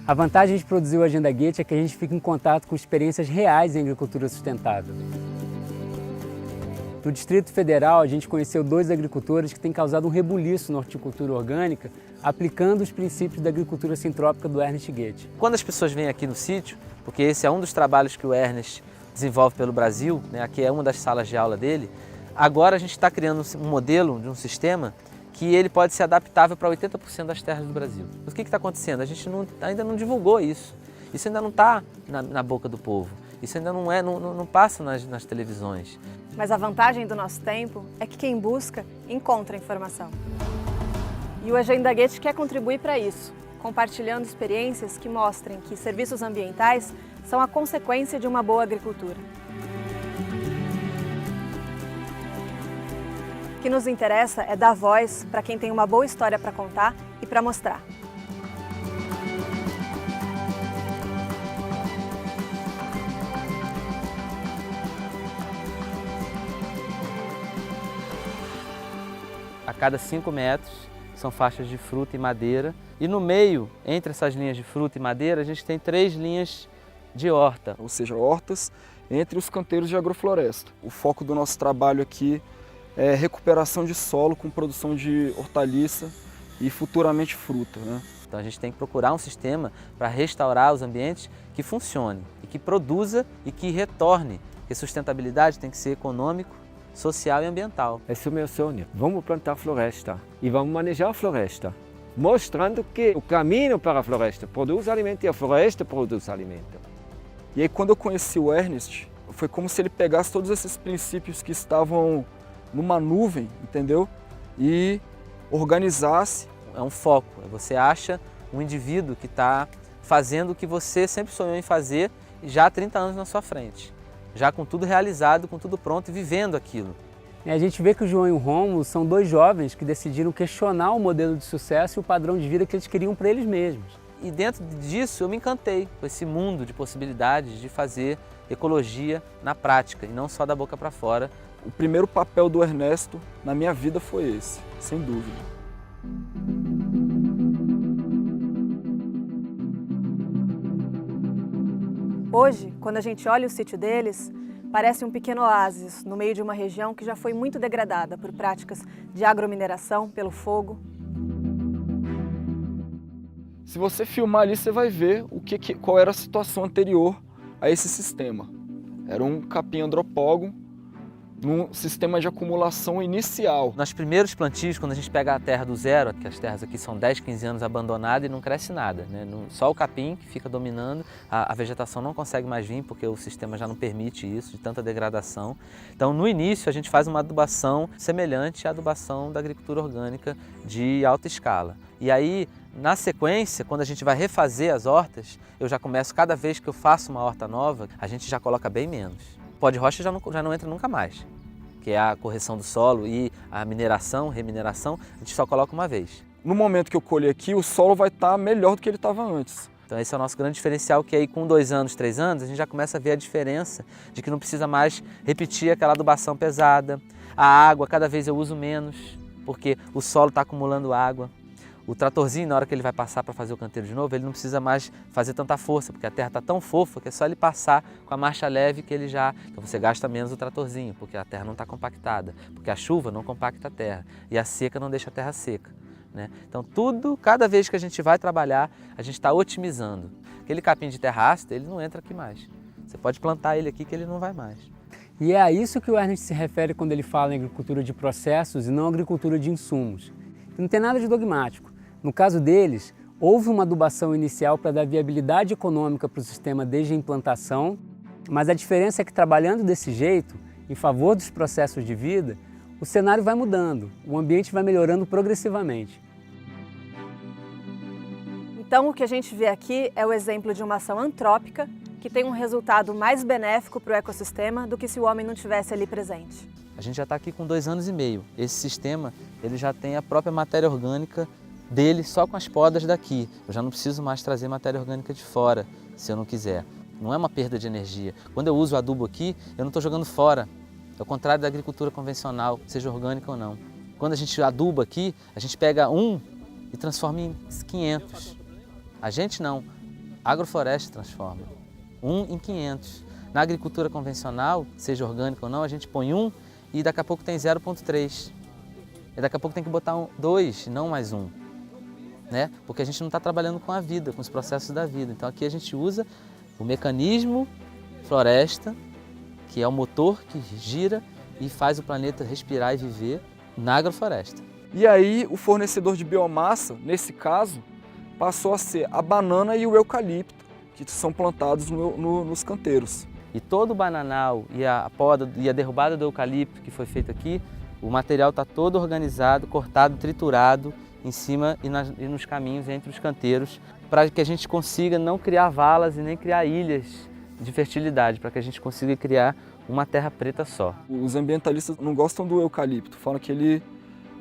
A vantagem de produzir o Agenda Goethe é que a gente fica em contato com experiências reais em agricultura sustentável. No Distrito Federal, a gente conheceu 2 agricultores que têm causado um rebuliço na horticultura orgânica, aplicando os princípios da agricultura sintrópica do Ernest Goethe. Quando as pessoas vêm aqui no sítio, porque esse é um dos trabalhos que o Ernest desenvolve pelo Brasil, né, aqui é uma das salas de aula dele, agora a gente está criando um modelo de um sistema que ele pode ser adaptável para 80% das terras do Brasil. Mas o que está acontecendo? A gente ainda não divulgou isso. Isso ainda não está na boca do povo. Isso ainda não passa nas televisões. Mas a vantagem do nosso tempo é que quem busca, encontra informação. E o Agenda Goethe quer contribuir para isso, compartilhando experiências que mostrem que serviços ambientais são a consequência de uma boa agricultura. O que nos interessa é dar voz para quem tem uma boa história para contar e para mostrar. A cada 5 metros são faixas de fruta e madeira. E no meio, entre essas linhas de fruta e madeira, a gente tem 3 linhas de horta. Ou seja, hortas entre os canteiros de agrofloresta. O foco do nosso trabalho aqui é recuperação de solo com produção de hortaliça e futuramente fruta, né? Então a gente tem que procurar um sistema para restaurar os ambientes que funcione e que produza e que retorne. Porque sustentabilidade tem que ser econômico, social e ambiental. Esse é o meu sonho. Vamos plantar floresta e vamos manejar a floresta, mostrando que o caminho para a floresta produz alimento e a floresta produz alimento. E aí quando eu conheci o Ernest, foi como se ele pegasse todos esses princípios que estavam numa nuvem, entendeu? E organizasse. É um foco, você acha um indivíduo que está fazendo o que você sempre sonhou em fazer já há 30 anos na sua frente. Já com tudo realizado, com tudo pronto e vivendo aquilo. A gente vê que o João e o Rômulo são 2 jovens que decidiram questionar o modelo de sucesso e o padrão de vida que eles queriam para eles mesmos. E dentro disso eu me encantei com esse mundo de possibilidades de fazer ecologia na prática e não só da boca para fora. O primeiro papel do Ernesto na minha vida foi esse, sem dúvida. Hoje, quando a gente olha o sítio deles, parece um pequeno oásis no meio de uma região que já foi muito degradada por práticas de agromineração, pelo fogo. Se você filmar ali, você vai ver qual era a situação anterior a esse sistema. Era um capim andropógon, num sistema de acumulação inicial. Nos primeiros plantios, quando a gente pega a terra do zero, que as terras aqui são 10, 15 anos abandonadas e não cresce nada, né? Só o capim que fica dominando, a vegetação não consegue mais vir porque o sistema já não permite isso, de tanta degradação. Então, no início, a gente faz uma adubação semelhante à adubação da agricultura orgânica de alta escala. E aí, na sequência, quando a gente vai refazer as hortas, eu já começo, cada vez que eu faço uma horta nova, a gente já coloca bem menos. Pó de rocha já não entra nunca mais, que é a correção do solo e a mineração, remineração, a gente só coloca uma vez. No momento que eu colher aqui, o solo vai estar melhor do que ele estava antes. Então esse é o nosso grande diferencial, que aí com 2 anos, 3 anos, a gente já começa a ver a diferença de que não precisa mais repetir aquela adubação pesada. A água, cada vez eu uso menos, porque o solo está acumulando água. O tratorzinho, na hora que ele vai passar para fazer o canteiro de novo, ele não precisa mais fazer tanta força, porque a terra está tão fofa que é só ele passar com a marcha leve que ele já... Então você gasta menos o tratorzinho, porque a terra não está compactada, porque a chuva não compacta a terra e a seca não deixa a terra seca, né? Então tudo, cada vez que a gente vai trabalhar, a gente está otimizando. Aquele capim de terra ácida, ele não entra aqui mais. Você pode plantar ele aqui que ele não vai mais. E é a isso que o Ernest se refere quando ele fala em agricultura de processos e não agricultura de insumos. Não tem nada de dogmático. No caso deles, houve uma adubação inicial para dar viabilidade econômica para o sistema desde a implantação, mas a diferença é que trabalhando desse jeito, em favor dos processos de vida, o cenário vai mudando, o ambiente vai melhorando progressivamente. Então o que a gente vê aqui é o exemplo de uma ação antrópica que tem um resultado mais benéfico para o ecossistema do que se o homem não estivesse ali presente. A gente já está aqui com 2 anos e meio. Esse sistema ele já tem a própria matéria orgânica dele só com as podas daqui. Eu já não preciso mais trazer matéria orgânica de fora, se eu não quiser. Não é uma perda de energia. Quando eu uso o adubo aqui, eu não estou jogando fora. É o contrário da agricultura convencional, seja orgânica ou não. Quando a gente aduba aqui, a gente pega 1 e transforma em 500. A gente não, a agrofloresta transforma. 1 em 500. Na agricultura convencional, seja orgânica ou não, a gente põe 1 e daqui a pouco tem 0,3. E daqui a pouco tem que botar 2, não mais 1. Né? Porque a gente não está trabalhando com a vida, com os processos da vida. Então aqui a gente usa o mecanismo floresta, que é o motor que gira e faz o planeta respirar e viver na agrofloresta. E aí o fornecedor de biomassa, nesse caso, passou a ser a banana e o eucalipto, que são plantados nos canteiros. E todo o bananal e a poda e a derrubada do eucalipto que foi feito aqui, o material está todo organizado, cortado, triturado em cima e nos caminhos entre os canteiros, para que a gente consiga não criar valas e nem criar ilhas de fertilidade, para que a gente consiga criar uma terra preta só. Os ambientalistas não gostam do eucalipto, falam que ele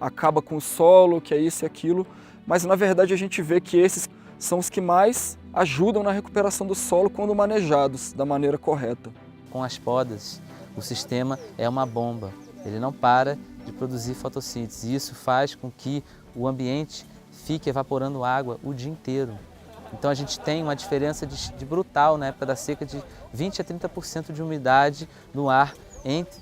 acaba com o solo, que é isso e aquilo, mas na verdade a gente vê que esses são os que mais ajudam na recuperação do solo quando manejados da maneira correta. Com as podas, o sistema é uma bomba, ele não para de produzir fotossíntese e isso faz com que o ambiente fique evaporando água o dia inteiro. Então a gente tem uma diferença de brutal na época da seca de 20 a 30% de umidade no ar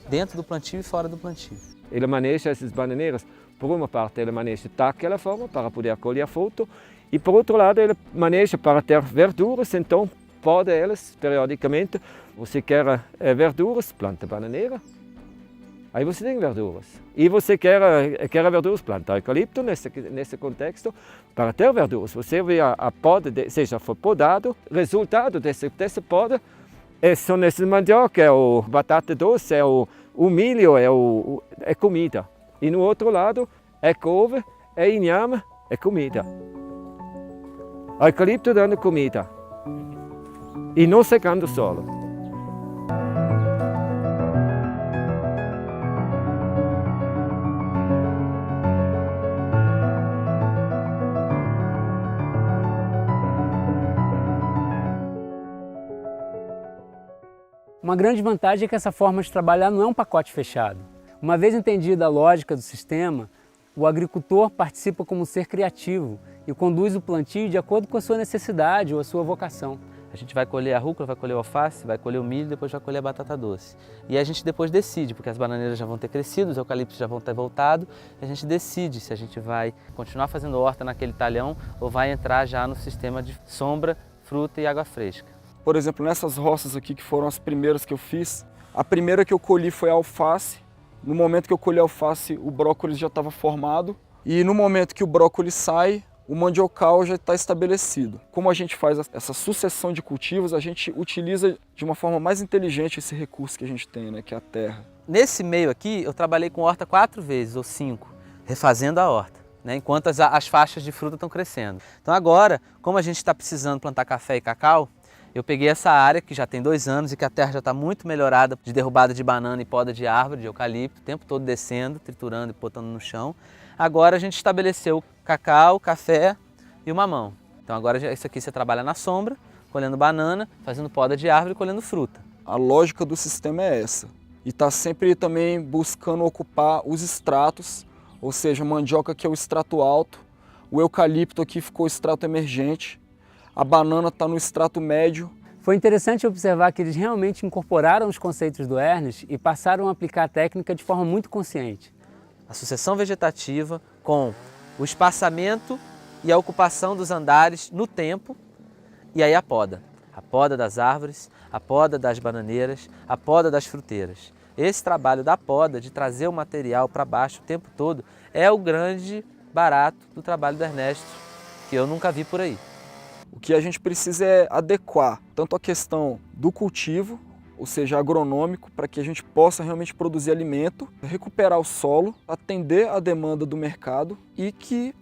dentro do plantio e fora do plantio. Ele maneja essas bananeiras, por uma parte ele maneja daquela forma para poder colher fruto e por outro lado ele maneja para ter verduras, então poda elas periodicamente. Você quer verduras, planta bananeira, aí você tem verduras. E você quer verduras, planta eucalipto nesse contexto. Para ter verduras, você vê a poda, seja foi podado, resultado dessa poda são esses mandioca, é o batata doce, é o milho, é comida. E no outro lado é couve, é inhame, é comida. O eucalipto dando comida e não secando o solo. Uma grande vantagem é que essa forma de trabalhar não é um pacote fechado. Uma vez entendida a lógica do sistema, o agricultor participa como ser criativo e conduz o plantio de acordo com a sua necessidade ou a sua vocação. A gente vai colher a rúcula, vai colher o alface, vai colher o milho, depois vai colher a batata doce. E a gente depois decide, porque as bananeiras já vão ter crescido, os eucaliptos já vão ter voltado, e a gente decide se a gente vai continuar fazendo horta naquele talhão ou vai entrar já no sistema de sombra, fruta e água fresca. Por exemplo, nessas roças aqui que foram as primeiras que eu fiz, a primeira que eu colhi foi a alface. No momento que eu colhi a alface, o brócolis já estava formado. E no momento que o brócolis sai, o mandiocal já está estabelecido. Como a gente faz essa sucessão de cultivos, a gente utiliza de uma forma mais inteligente esse recurso que a gente tem, né, que é a terra. Nesse meio aqui, eu trabalhei com horta 4 vezes ou 5, refazendo a horta, né, enquanto as faixas de fruta estão crescendo. Então agora, como a gente está precisando plantar café e cacau, eu peguei essa área que já tem 2 anos e que a terra já está muito melhorada de derrubada de banana e poda de árvore, de eucalipto, o tempo todo descendo, triturando e botando no chão. Agora a gente estabeleceu cacau, café e o mamão. Então agora isso aqui você trabalha na sombra, colhendo banana, fazendo poda de árvore e colhendo fruta. A lógica do sistema é essa. E está sempre também buscando ocupar os estratos, ou seja, a mandioca que é o extrato alto, o eucalipto aqui ficou o extrato emergente, a banana está no extrato médio. Foi interessante observar que eles realmente incorporaram os conceitos do Ernest e passaram a aplicar a técnica de forma muito consciente. A sucessão vegetativa com o espaçamento e a ocupação dos andares no tempo e aí a poda. A poda das árvores, a poda das bananeiras, a poda das fruteiras. Esse trabalho da poda, de trazer o material para baixo o tempo todo, é o grande barato do trabalho do Ernesto, que eu nunca vi por aí. O que a gente precisa é adequar tanto a questão do cultivo, ou seja, agronômico, para que a gente possa realmente produzir alimento, recuperar o solo, atender a demanda do mercado e que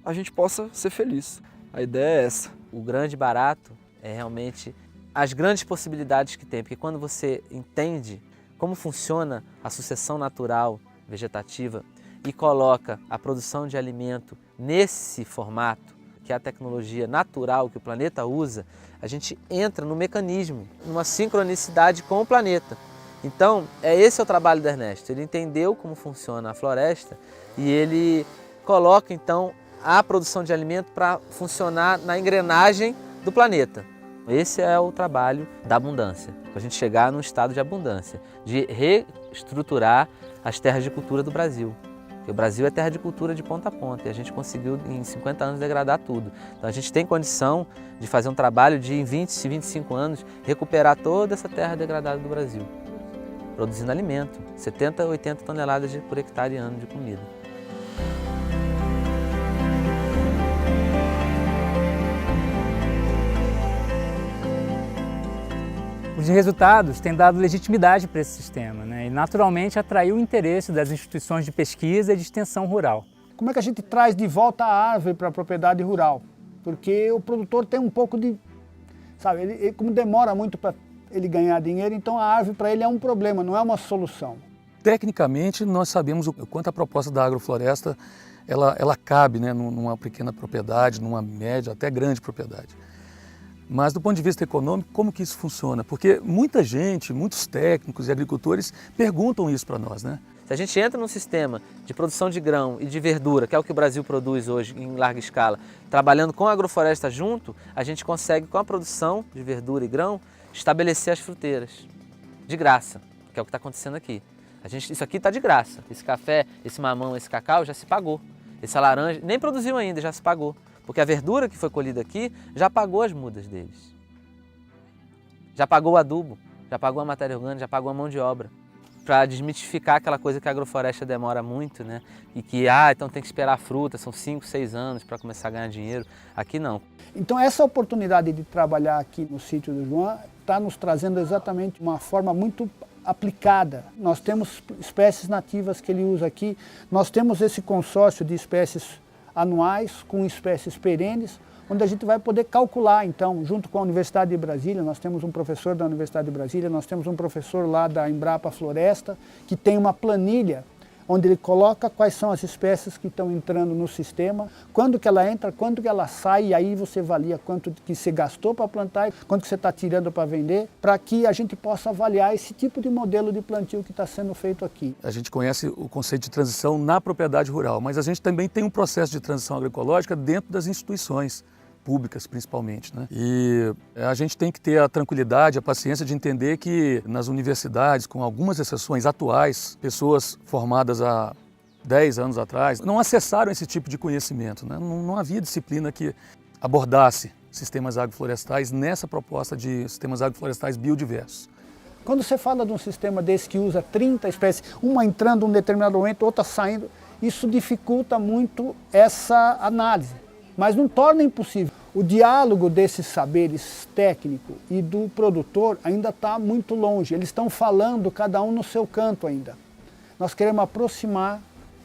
a gente possa ser feliz. A ideia é essa. O grande barato é realmente as grandes possibilidades que tem, porque quando você entende como funciona a sucessão natural vegetativa e coloca a produção de alimento nesse formato, que é a tecnologia natural que o planeta usa, a gente entra no mecanismo, numa sincronicidade com o planeta. Então, esse é o trabalho do Ernesto. Ele entendeu como funciona a floresta e ele coloca, então, a produção de alimento para funcionar na engrenagem do planeta. Esse é o trabalho da abundância, para a gente chegar num estado de abundância, de reestruturar as terras de cultura do Brasil. Porque o Brasil é terra de cultura de ponta a ponta e a gente conseguiu em 50 anos degradar tudo. Então a gente tem condição de fazer um trabalho de em 20, 25 anos recuperar toda essa terra degradada do Brasil, produzindo alimento, 70 a 80 toneladas por hectare ano de comida. Os resultados têm dado legitimidade para esse sistema, né? E naturalmente atraiu o interesse das instituições de pesquisa e de extensão rural. Como é que a gente traz de volta a árvore para a propriedade rural? Porque o produtor tem um pouco de... Sabe, ele como demora muito para ele ganhar dinheiro, então a árvore para ele é um problema, não é uma solução. Tecnicamente, nós sabemos o quanto a proposta da agrofloresta ela cabe, né, numa pequena propriedade, numa média, até grande propriedade. Mas do ponto de vista econômico, como que isso funciona? Porque muita gente, muitos técnicos e agricultores perguntam isso para nós, né? Se a gente entra num sistema de produção de grão e de verdura, que é o que o Brasil produz hoje em larga escala, trabalhando com a agrofloresta junto, a gente consegue, com a produção de verdura e grão, estabelecer as fruteiras de graça, que é o que está acontecendo aqui. Isso aqui está de graça. Esse café, esse mamão, esse cacau já se pagou. Essa laranja nem produziu ainda, já se pagou. Porque a verdura que foi colhida aqui já pagou as mudas deles. Já pagou o adubo, já pagou a matéria orgânica, já pagou a mão de obra. Para desmitificar aquela coisa que a agrofloresta demora muito, né? E que, então tem que esperar a fruta, são 5, 6 anos para começar a ganhar dinheiro. Aqui não. Então essa oportunidade de trabalhar aqui no sítio do João está nos trazendo exatamente uma forma muito aplicada. Nós temos espécies nativas que ele usa aqui, nós temos esse consórcio de espécies anuais com espécies perenes, onde a gente vai poder calcular, então, junto com a Universidade de Brasília, nós temos um professor da Universidade de Brasília, nós temos um professor lá da Embrapa Floresta, que tem uma planilha onde ele coloca quais são as espécies que estão entrando no sistema, quando que ela entra, quando que ela sai, e aí você avalia quanto que você gastou para plantar, quanto que você está tirando para vender, para que a gente possa avaliar esse tipo de modelo de plantio que está sendo feito aqui. A gente conhece o conceito de transição na propriedade rural, mas a gente também tem um processo de transição agroecológica dentro das instituições públicas, principalmente, né? E a gente tem que ter a tranquilidade, a paciência de entender que nas universidades, com algumas exceções atuais, pessoas formadas há 10 anos atrás, não acessaram esse tipo de conhecimento, né? Não havia disciplina que abordasse sistemas agroflorestais nessa proposta de sistemas agroflorestais biodiversos. Quando você fala de um sistema desse que usa 30 espécies, uma entrando em um determinado momento, outra saindo, isso dificulta muito essa análise, mas não torna impossível. O diálogo desses saberes técnico e do produtor ainda está muito longe, eles estão falando cada um no seu canto ainda. Nós queremos aproximar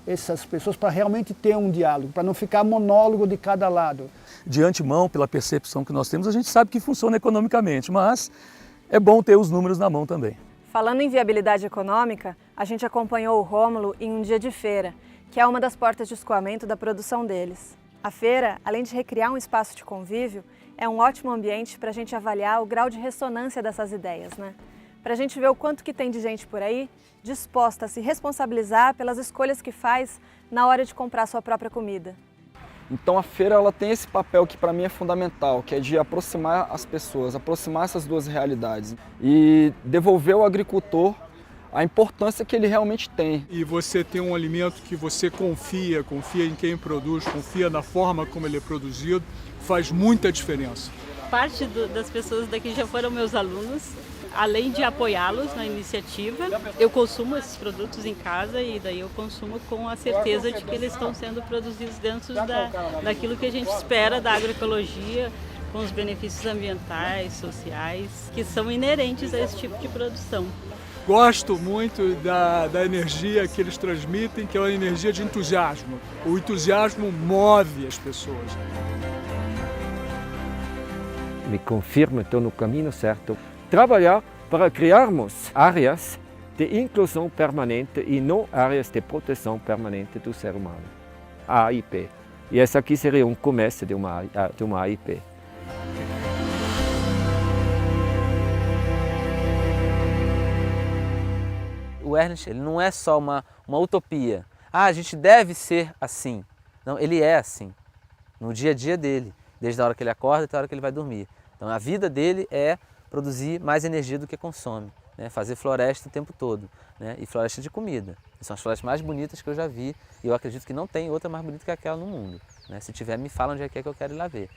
essas pessoas para realmente ter um diálogo, para não ficar monólogo de cada lado. De antemão, pela percepção que nós temos, a gente sabe que funciona economicamente, mas é bom ter os números na mão também. Falando em viabilidade econômica, a gente acompanhou o Rômulo em um dia de feira, que é uma das portas de escoamento da produção deles. A feira, além de recriar um espaço de convívio, é um ótimo ambiente para a gente avaliar o grau de ressonância dessas ideias, né? Para a gente ver o quanto que tem de gente por aí disposta a se responsabilizar pelas escolhas que faz na hora de comprar sua própria comida. Então a feira ela tem esse papel que para mim é fundamental, que é de aproximar as pessoas, aproximar essas duas realidades e devolver ao agricultor a importância que ele realmente tem. E você tem um alimento que você confia em quem produz, confia na forma como ele é produzido, faz muita diferença. Parte das pessoas daqui já foram meus alunos, além de apoiá-los na iniciativa, eu consumo esses produtos em casa e daí eu consumo com a certeza de que eles estão sendo produzidos dentro daquilo que a gente espera da agroecologia, com os benefícios ambientais, sociais, que são inerentes a esse tipo de produção. Gosto muito da energia que eles transmitem, que é uma energia de entusiasmo. O entusiasmo move as pessoas. Me confirma que estou no caminho certo. Trabalhar para criarmos áreas de inclusão permanente e não áreas de proteção permanente do ser humano. A AIP. E essa aqui seria um começo de uma AIP. O Ernest, ele não é só uma utopia. A gente deve ser assim. Não, ele é assim. no dia a dia dele, desde a hora que ele acorda até a hora que ele vai dormir. Então a vida dele é produzir mais energia do que consome, né? Fazer floresta o tempo todo, né? E floresta de comida. São as florestas mais bonitas que eu já vi e eu acredito que não tem outra mais bonita que aquela no mundo, né? Se tiver, me fala onde é que eu quero ir lá ver.